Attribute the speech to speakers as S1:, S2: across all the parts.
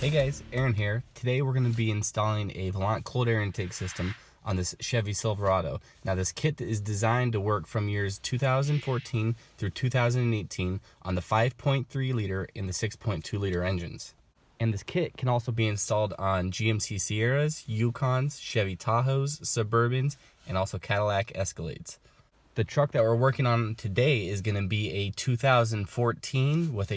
S1: Hey guys, Aaron here. Today we're going to be installing a Volant cold air intake system on this Chevy Silverado. Now this kit is designed to work from years 2014 through 2018 on the 5.3 liter and the 6.2 liter engines. And this kit can also be installed on GMC Sierras, Yukons, Chevy Tahoes, Suburbans, and also Cadillac Escalades. The truck that we're working on today is going to be a 2014 with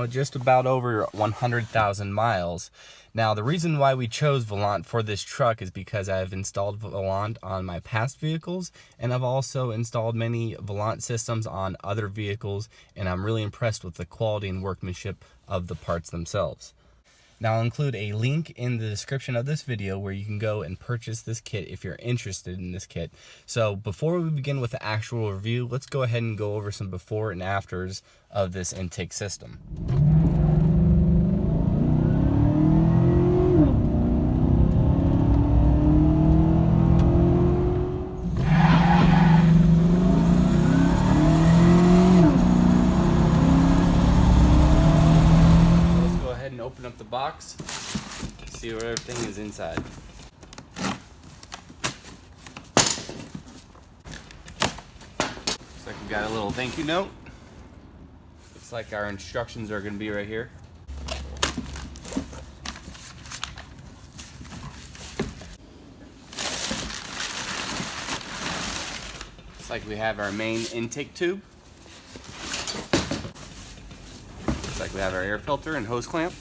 S1: just about over 100,000 miles. Now, the reason why we chose Volant for this truck is because I've installed Volant on my past vehicles, and I've also installed many Volant systems on other vehicles, and I'm really impressed with the quality and workmanship of the parts themselves. Now, I'll include a link in the description of this video where you can go and purchase this kit if you're interested in this kit. So before we begin with the actual review, let's go ahead and go over some before and afters of this intake system. Open up the box, see where everything is inside. Looks like we got a little thank you note. Looks like our instructions are going to be right here. Looks like we have our main intake tube. Looks like we have our air filter and hose clamp.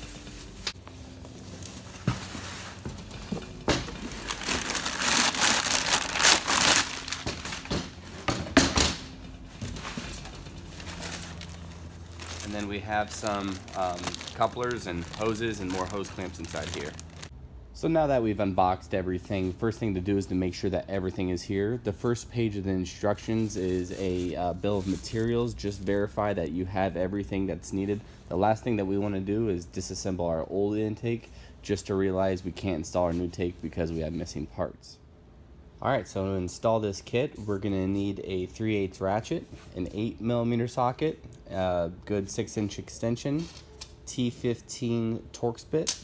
S1: And then we have some couplers and hoses and more hose clamps inside here. So now that we've unboxed everything, first thing to do is to make sure that everything is here. The first page of the instructions is a bill of materials. Just verify that you have everything that's needed. The last thing that we want to do is disassemble our old intake just to realize we can't install our new intake because we have missing parts. Alright, so to install this kit, we're going to need a 3/8 ratchet, an 8mm socket, a good 6-inch extension, T15 Torx bit,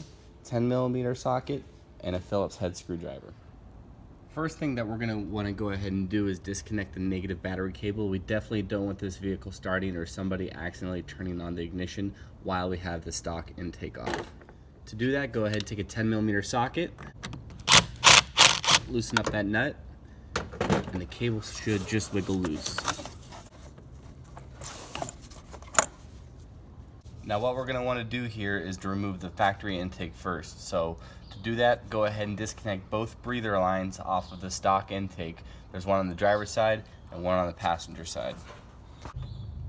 S1: 10mm socket, and a Phillips head screwdriver. First thing that we're going to want to go ahead and do is disconnect the negative battery cable. We definitely don't want this vehicle starting or somebody accidentally turning on the ignition while we have the stock intake off. To do that, go ahead and take a 10mm socket, loosen up that nut, and the cable should just wiggle loose. Now what we're going to want to do here is to remove the factory intake first. So to do that, go ahead and disconnect both breather lines off of the stock intake. There's one on the driver's side and one on the passenger side.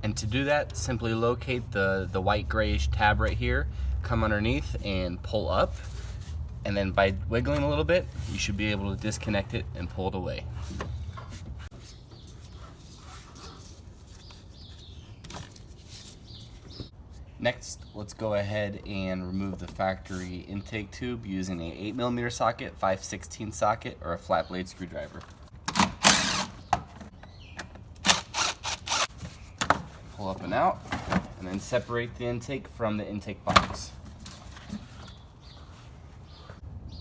S1: And to do that, simply locate the white grayish tab right here, come underneath and pull up. And then by wiggling a little bit, you should be able to disconnect it and pull it away. Next, let's go ahead and remove the factory intake tube using a 8mm socket, 5/16 socket, or a flat blade screwdriver. Pull up and out, and then separate the intake from the intake box.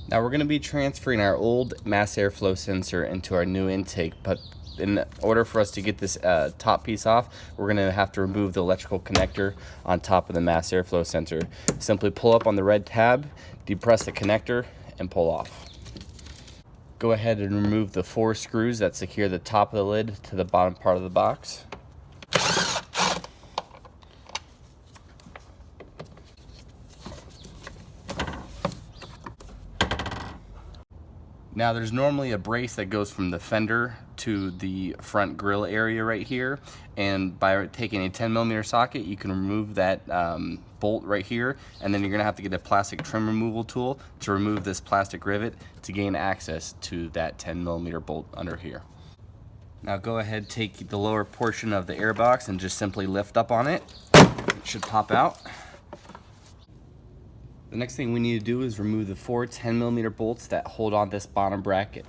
S1: Now we're going to be transferring our old mass airflow sensor into our new intake, but in order for us to get this top piece off, we're going to have to remove the electrical connector on top of the mass airflow sensor. Simply pull up on the red tab, depress the connector, and pull off. Go ahead and remove the 4 screws that secure the top of the lid to the bottom part of the box. Now there's normally a brace that goes from the fender to the front grille area right here, and by taking a 10mm socket you can remove that bolt right here, and then you're going to have to get a plastic trim removal tool to remove this plastic rivet to gain access to that 10mm bolt under here. Now go ahead, take the lower portion of the airbox and just simply lift up on it. It should pop out. The next thing we need to do is remove the 4 10mm bolts that hold on this bottom bracket.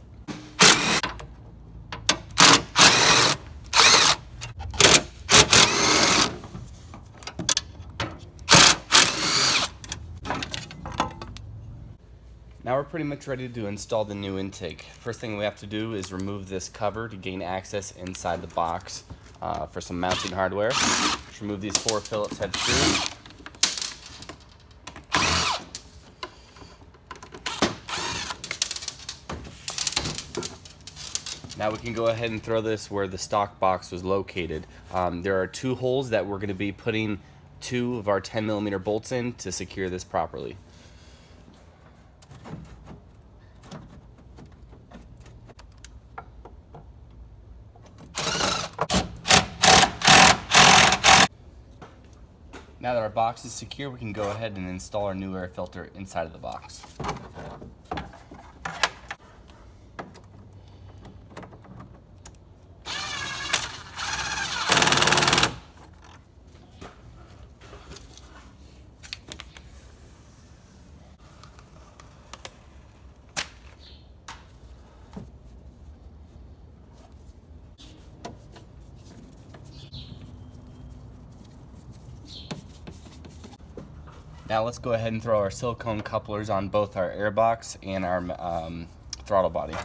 S1: Now we're pretty much ready to install the new intake. First thing we have to do is remove this cover to gain access inside the box for some mounting hardware. Just remove these 4 Phillips head screws. Now we can go ahead and throw this where the stock box was located. There are 2 holes that we're going to be putting 2 of our 10mm bolts in to secure this properly. Now that our box is secure, we can go ahead and install our new air filter inside of the box. Now let's go ahead and throw our silicone couplers on both our airbox and our throttle body.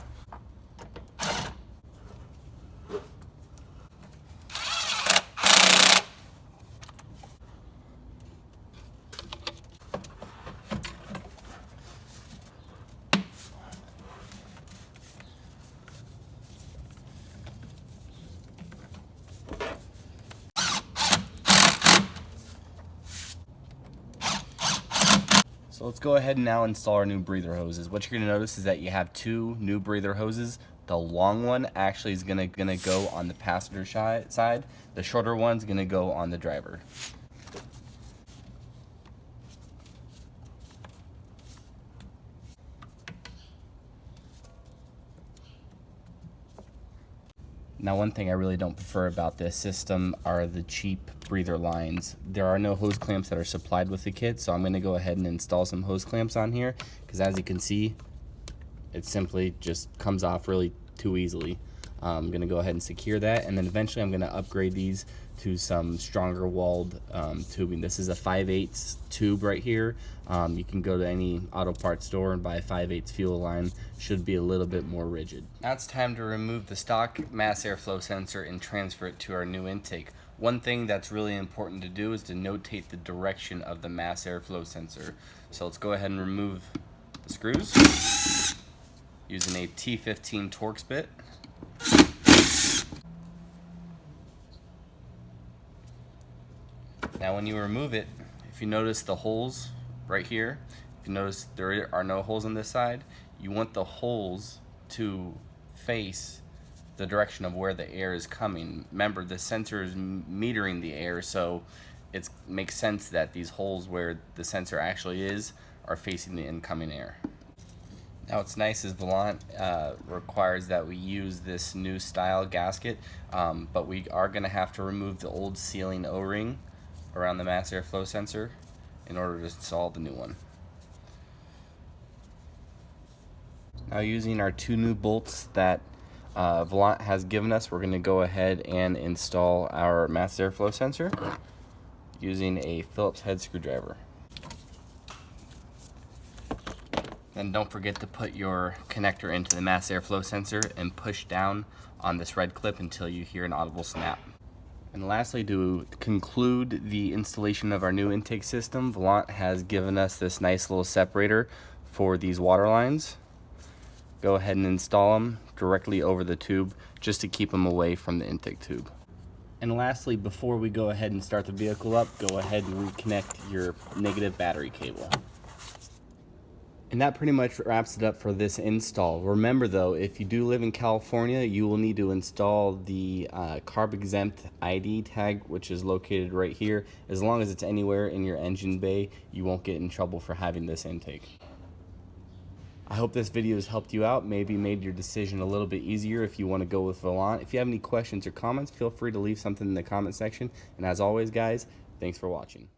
S1: So let's go ahead and now install our new breather hoses. What you're going to notice is that you have 2 new breather hoses. The long one actually is gonna go on the passenger side. The shorter one's gonna go on the driver. Now, one thing I really don't prefer about this system are the cheap breather lines. There are no hose clamps that are supplied with the kit, so I'm going to go ahead and install some hose clamps on here, because as you can see, it simply just comes off really too easily. I'm going to go ahead and secure that, and then eventually I'm going to upgrade these to some stronger walled tubing. This is a 5/8 tube right here. You can go to any auto parts store and buy a 5/8 fuel line. Should be a little bit more rigid. Now it's time to remove the stock mass airflow sensor and transfer it to our new intake. One thing that's really important to do is to notate the direction of the mass airflow sensor. So let's go ahead and remove the screws using a T15 Torx bit. Now when you remove it, if you notice the holes right here, if you notice there are no holes on this side, you want the holes to face the direction of where the air is coming. Remember, the sensor is metering the air, so it makes sense that these holes where the sensor actually is are facing the incoming air. Now what's nice is Volant requires that we use this new style gasket, but we are going to have to remove the old sealing O-ring around the mass airflow sensor in order to install the new one. Now, using our 2 new bolts that Volant has given us, we're going to go ahead and install our mass airflow sensor using a Phillips head screwdriver. Then don't forget to put your connector into the mass airflow sensor and push down on this red clip until you hear an audible snap. And lastly, to conclude the installation of our new intake system, Volant has given us this nice little separator for these water lines. Go ahead and install them directly over the tube just to keep them away from the intake tube. And lastly, before we go ahead and start the vehicle up, go ahead and reconnect your negative battery cable. And that pretty much wraps it up for this install. Remember though, if you do live in California, you will need to install the carb exempt ID tag, which is located right here. As long as it's anywhere in your engine bay, you won't get in trouble for having this intake. I hope this video has helped you out, maybe made your decision a little bit easier if you want to go with Volant. If you have any questions or comments, feel free to leave something in the comment section. And as always, guys, thanks for watching.